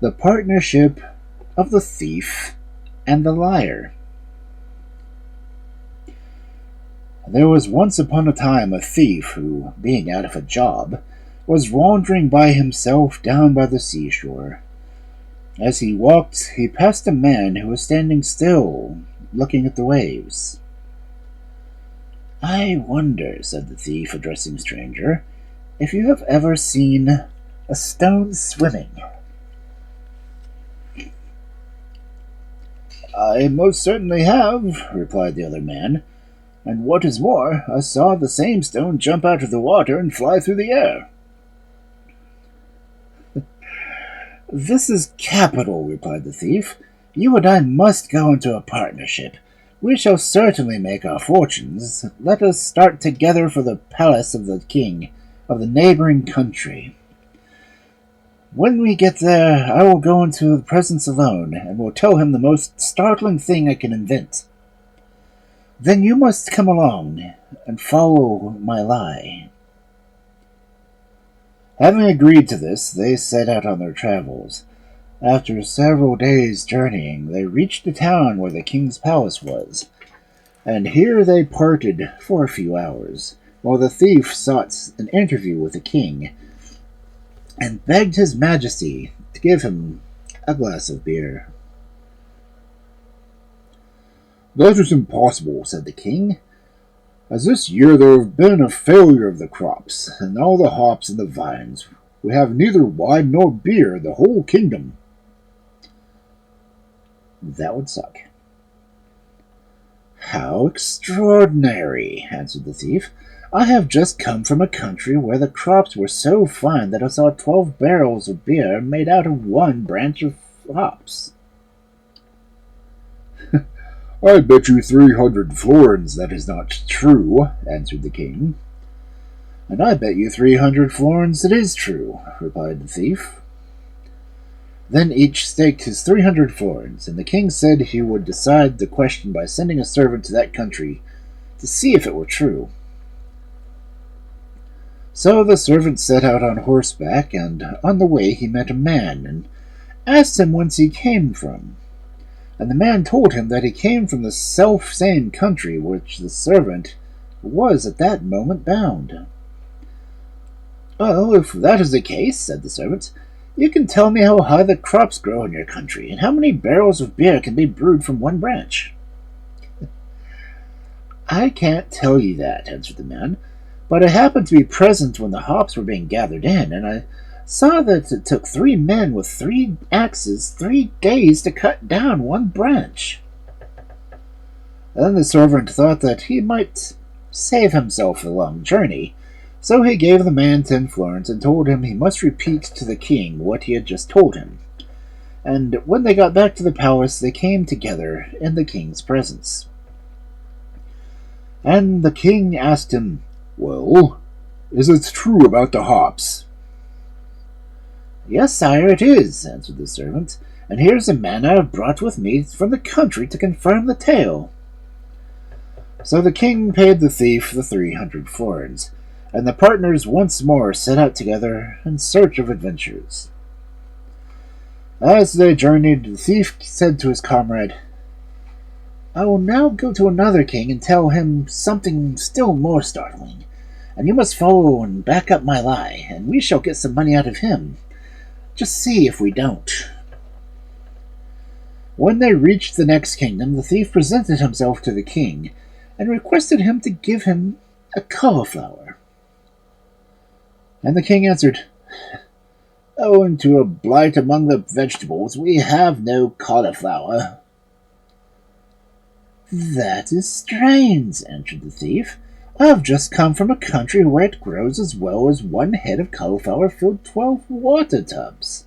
The Partnership of the Thief and the Liar. There was once upon a time a thief who, being out of a job, was wandering by himself down by the seashore. As he walked, he passed a man who was standing still, looking at the waves. "I wonder," said the thief, addressing the stranger, "if you have ever seen a stone swimming." "I most certainly have," replied the other man, "and what is more, I saw the same stone jump out of the water and fly through the air." "This is capital," replied the thief. "You and I must go into a partnership. We shall certainly make our fortunes. Let us start together for the palace of the king of the neighboring country. When we get there, I will go into the presence alone, and will tell him the most startling thing I can invent. Then you must come along and follow my lie." Having agreed to this, they set out on their travels. After several days' journeying, they reached a town where the king's palace was, and here they parted for a few hours, while the thief sought an interview with the king, and begged his majesty to give him a glass of beer. "That is impossible," said the king, "as this year there have been a failure of the crops, and all the hops and the vines. We have neither wine nor beer in the whole kingdom." "That would suck." "How extraordinary," answered the thief. "I have just come from a country where the crops were so fine that I saw 12 barrels of beer made out of one branch of hops." "I bet you 300 florins that is not true," answered the king. "And I bet you 300 florins it is true," replied the thief. Then each staked his 300 florins, and the king said he would decide the question by sending a servant to that country to see if it were true. So the servant set out on horseback, and on the way he met a man, and asked him whence he came from. And the man told him that he came from the self-same country which the servant was at that moment bound. "Well, if that is the case," said the servant, "you can tell me how high the crops grow in your country, and how many barrels of beer can be brewed from one branch." "I can't tell you that," answered the man, "but I happened to be present when the hops were being gathered in, and I saw that it took 3 men with 3 axes 3 days to cut down one branch." Then the servant thought that he might save himself the long journey, so he gave the man 10 florins and told him he must repeat to the king what he had just told him. And when they got back to the palace, they came together in the king's presence. And the king asked him, "Well, is it true about the hops?" "Yes, sire, it is," answered the servant, "and here's a man I have brought with me from the country to confirm the tale." So the king paid the thief the 300 florins, and the partners once more set out together in search of adventures. As they journeyed, the thief said to his comrade, "I will now go to another king and tell him something still more startling, and you must follow and back up my lie, and we shall get some money out of him. Just see if we don't." When they reached the next kingdom, the thief presented himself to the king and requested him to give him a cauliflower. And the king answered, "Owing to a blight among the vegetables, we have no cauliflower." "That is strange," answered the thief. "I have just come from a country where it grows as well as 1 head of cauliflower filled 12 water tubs."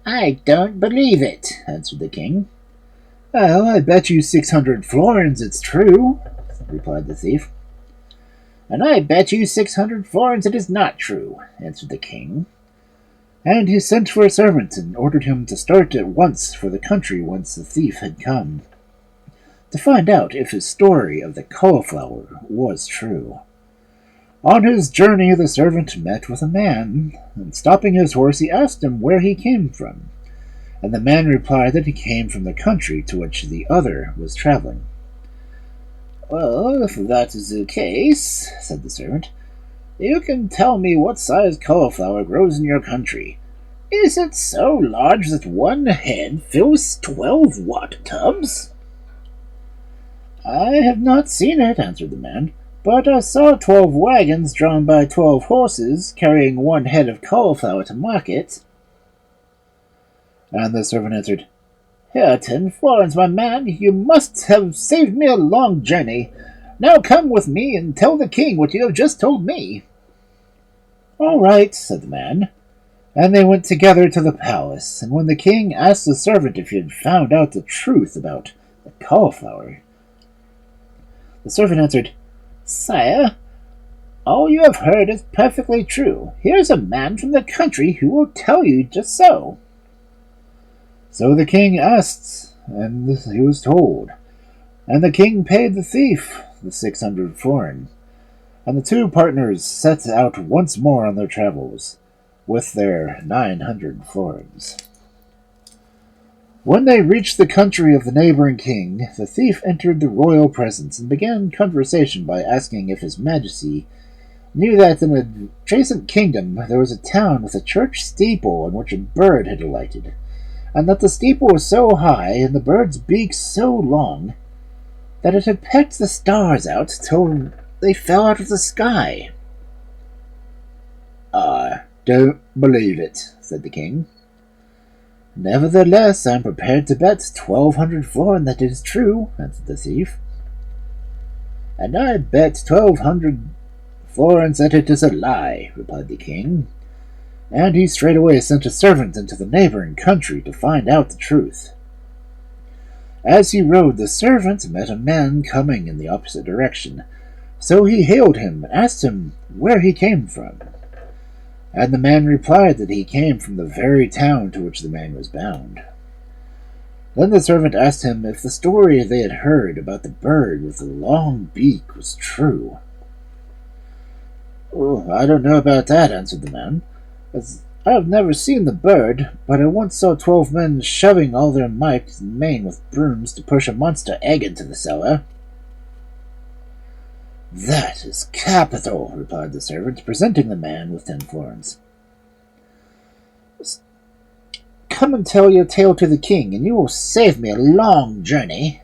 "I don't believe it," answered the king. "Well, I bet you 600 florins it's true," replied the thief. "And I bet you 600 florins it is not true," answered the king. And he sent for a servant and ordered him to start at once for the country whence the thief had come, to find out if his story of the cauliflower was true. On his journey, the servant met with a man, and stopping his horse, he asked him where he came from, and the man replied that he came from the country to which the other was traveling. "Well, if that is the case," said the servant, "you can tell me what size cauliflower grows in your country. Is it so large that one head fills 12 watt tubs?" "I have not seen it," answered the man, "but I saw 12 wagons drawn by 12 horses, carrying one head of cauliflower to market." And the servant answered, "Here, 10 florins, my man, you must have saved me a long journey. Now come with me and tell the king what you have just told me." "All right," said the man, and they went together to the palace, and when the king asked the servant if he had found out the truth about the cauliflower, the servant answered, "Sire, all you have heard is perfectly true. Here's a man from the country who will tell you just so." So the king asked, and he was told, and the king paid the thief the 600 florin, and the two partners set out once more on their travels, with their 900 florins. When they reached the country of the neighboring king, the thief entered the royal presence and began conversation by asking if his majesty knew that in an adjacent kingdom there was a town with a church steeple on which a bird had alighted, and that the steeple was so high and the bird's beak so long that it had pecked the stars out till they fell out of the sky. "I don't believe it," said the king. "Nevertheless, I am prepared to bet 1,200 florin that it is true," answered the thief. "And I bet 1,200 florins that it is a lie," replied the king, and he straightway sent a servant into the neighboring country to find out the truth. As he rode, the servant met a man coming in the opposite direction, so he hailed him and asked him where he came from. And the man replied that he came from the very town to which the man was bound. Then the servant asked him if the story they had heard about the bird with the long beak was true. "Oh, I don't know about that," answered the man, "as I have never seen the bird, but I once saw 12 men shoving all their might and main with brooms to push a monster egg into the cellar." "That is capital," replied the servant, presenting the man with 10 florins. "Come and tell your tale to the king, and you will save me a long journey."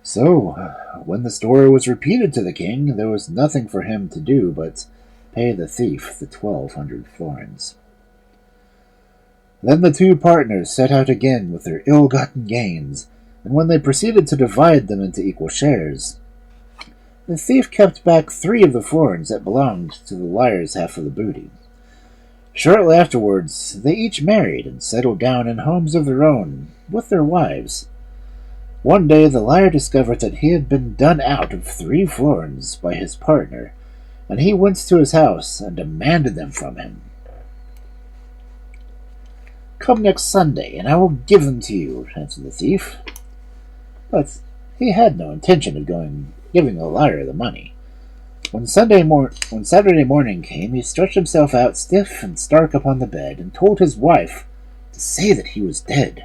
So, when the story was repeated to the king, there was nothing for him to do but pay the thief the 1,200 florins. Then the two partners set out again with their ill-gotten gains, and when they proceeded to divide them into equal shares, the thief kept back 3 of the florins that belonged to the liar's half of the booty. Shortly afterwards, they each married and settled down in homes of their own with their wives. One day the liar discovered that he had been done out of 3 florins by his partner, and he went to his house and demanded them from him. "Come next Sunday, and I will give them to you," answered the thief. But he had no intention of giving the liar the money. When Saturday morning came, he stretched himself out stiff and stark upon the bed, and told his wife to say that he was dead.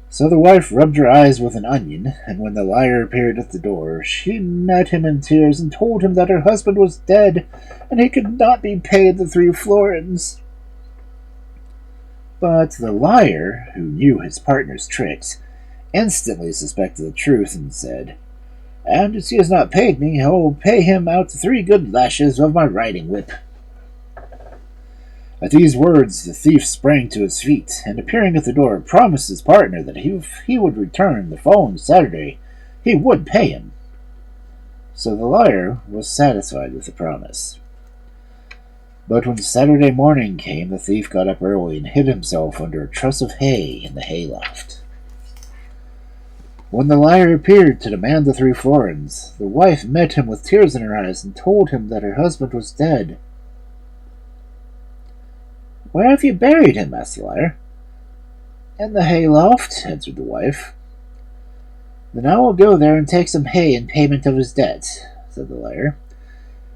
So the wife rubbed her eyes with an onion, and when the liar appeared at the door, she met him in tears and told him that her husband was dead, and he could not be paid the 3 florins. But the liar, who knew his partner's tricks, instantly suspected the truth and said, "And as he has not paid me, I will pay him out 3 good lashes of my riding whip." At these words the thief sprang to his feet, and appearing at the door, promised his partner that if he would return the following Saturday, he would pay him. So the liar was satisfied with the promise. But when Saturday morning came, the thief got up early and hid himself under a truss of hay in the hayloft. When the liar appeared to demand the 3 florins, the wife met him with tears in her eyes and told him that her husband was dead. "Where have you buried him?" asked the liar. "In the hayloft," answered the wife. "Then I will go there and take some hay in payment of his debt," said the liar,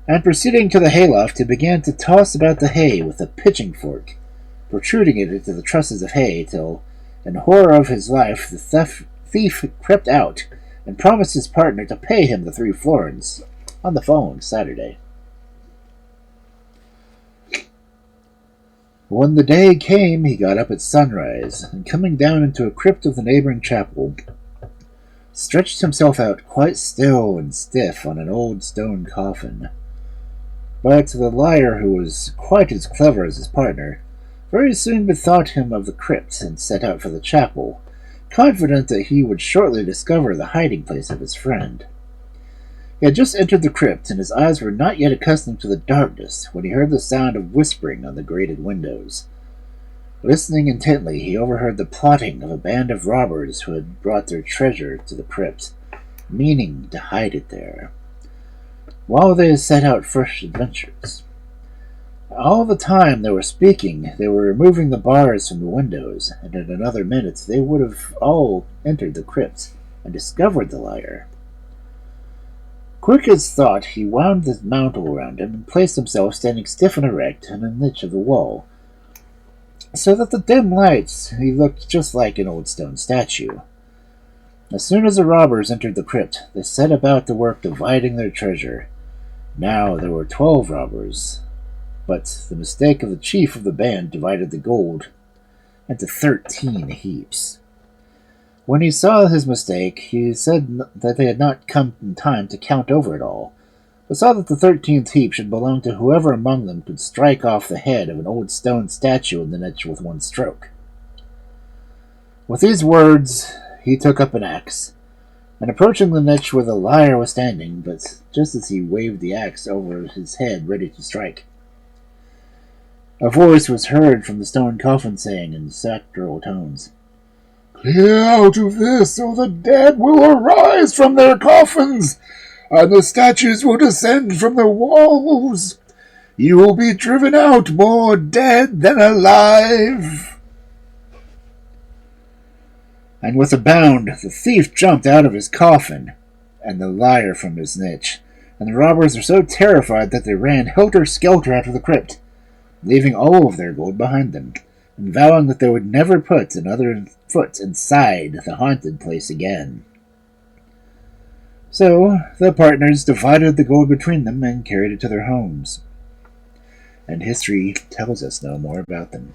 and proceeding to the hayloft, he began to toss about the hay with a pitching fork, protruding it into the trusses of hay, till, in horror of his life, the thief crept out and promised his partner to pay him the 3 florins on the following Saturday. When the day came, he got up at sunrise, and coming down into a crypt of the neighboring chapel, stretched himself out quite still and stiff on an old stone coffin. But the liar, who was quite as clever as his partner, very soon bethought him of the crypt and set out for the chapel, confident that he would shortly discover the hiding place of his friend. He had just entered the crypt, and his eyes were not yet accustomed to the darkness, when he heard the sound of whispering on the grated windows. Listening intently, he overheard the plotting of a band of robbers who had brought their treasure to the crypt, meaning to hide it there, while they had set out fresh adventures. All the time they were speaking, they were removing the bars from the windows, and in another minute they would have all entered the crypt and discovered the liar. Quick as thought, he wound the mantle around him and placed himself standing stiff and erect in a niche of the wall, so that the dim lights he looked just like an old stone statue. As soon as the robbers entered the crypt, they set about the work dividing their treasure. Now there were 12 robbers, but the mistake of the chief of the band divided the gold into 13 heaps. When he saw his mistake, he said that they had not come in time to count over it all, but saw that the 13th heap should belong to whoever among them could strike off the head of an old stone statue in the niche with one stroke. With these words, he took up an axe, and approaching the niche where the liar was standing, but just as he waved the axe over his head ready to strike, a voice was heard from the stone coffin saying in sepulchral tones, "Clear out of this, or the dead will arise from their coffins, and the statues will descend from the walls. You will be driven out more dead than alive." And with a bound, the thief jumped out of his coffin, and the liar from his niche, and the robbers were so terrified that they ran helter-skelter out of the crypt, leaving all of their gold behind them, and vowing that they would never put another foot inside the haunted place again. So the partners divided the gold between them and carried it to their homes. And history tells us no more about them.